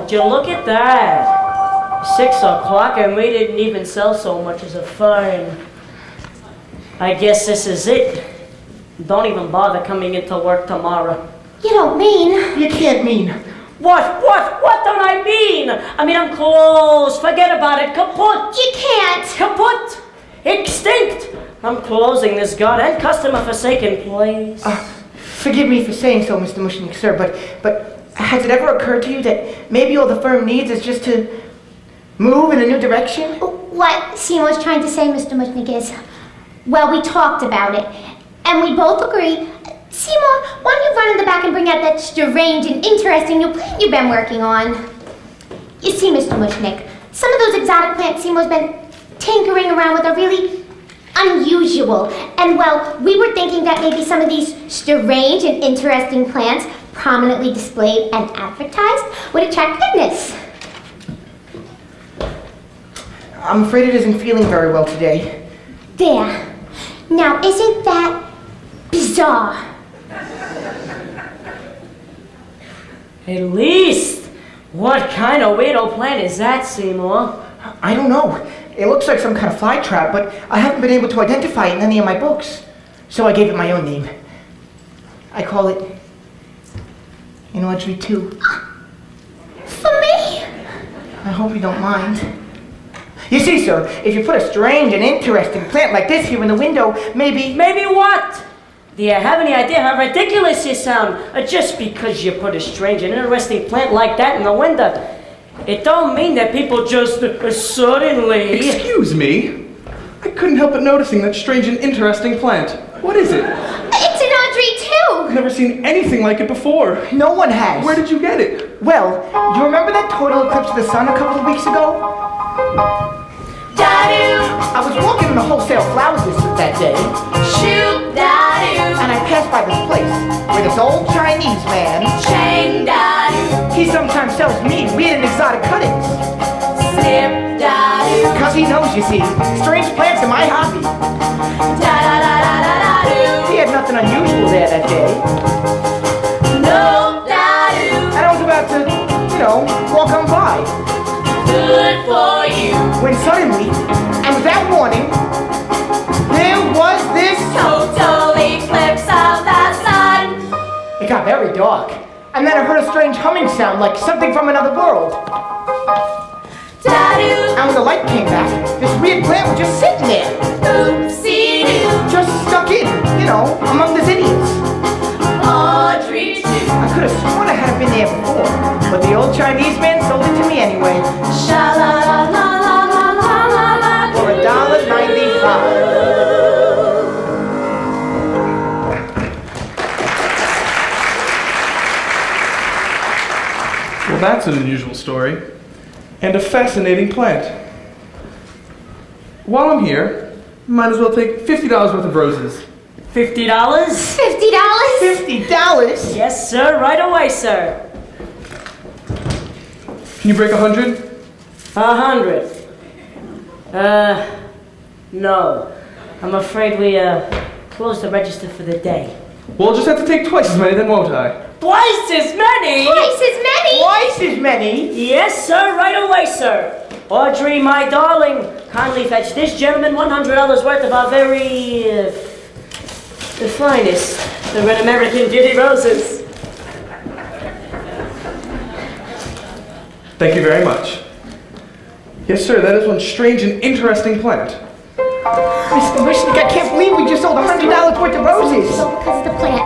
would you look at that? 6 o'clock and we didn't even sell so much as a fern. I guess this is it. Don't even bother coming into work tomorrow. You don't mean? You can't mean. What don't I mean? I mean, I'm closed. Forget about it. Kaput. You can't. Kaput. Extinct. I'm closing this god and customer forsaken place. Forgive me for saying so, Mr. Mushnik, sir, but has it ever occurred to you that maybe all the firm needs is just to move in a new direction? What Seymour's trying to say, Mr. Mushnik, is, well, we talked about it, and we both agree. Seymour, why don't you run in the back and bring out that strange and interesting new plant you've been working on? You see, Mr. Mushnik, some of those exotic plants Seymour's been tinkering around with are really unusual. And, well, we were thinking that maybe some of these strange and interesting plants prominently displayed and advertised would attract business. I'm afraid it isn't feeling very well today. There. Now, isn't that bizarre? At least. What kind of weirdo plant is that, Seymour? I don't know. It looks like some kind of fly trap, but I haven't been able to identify it in any of my books. So I gave it my own name. I call it an Audrey 2. For me? I hope you don't mind. You see, sir, if you put a strange and interesting plant like this here in the window, maybe... Maybe what? Do you have any idea how ridiculous you sound? Just because you put a strange and interesting plant like that in the window, it don't mean that people just suddenly... Excuse me? I couldn't help but noticing that strange and interesting plant. What is it? It's an Audrey 2! I've never seen anything like it before. No one has. Where did you get it? Well, do you remember that total eclipse of the sun a couple of weeks ago? I was walking in the wholesale flowers district that day. And I passed by this place where this old Chinese man, he sometimes sells me weird and exotic cuttings. Cause he knows, you see, strange plants are my hobby. He had nothing unusual there that day. And I was about to, walk on by. Good for you. When suddenly, and without warning, there was this Total eclipse of the sun. It got very dark, and then I heard a strange humming sound like something from another world. And when the light came back, this weird plant was just sitting there. Oopsie-doo. Just stuck in, among the zinnias. Audrey 2. I could have sworn I hadn't been there before, but the old Chinese man sold it to me anyway. Sha-la-la-la-la-la-la-la. For $1.95. Well, that's an unusual story. And a fascinating plant. While I'm here, might as well take $50 worth of roses. $50? $50? $50? Yes, sir. Right away, sir. Can you break 100? 100. No. I'm afraid we, closed the register for the day. Well, I'll just have to take twice as many then, won't I? Twice as many? Twice as many? Twice as many? Yes, sir. Right away, sir. Audrey, my darling, kindly fetch this gentleman $100 worth of our very, the finest of an American Beauty roses. Thank you very much. Yes, sir, that is one strange and interesting plant. Mr. Mushnik, I can't believe we just sold $100 worth of roses. So because of the plant.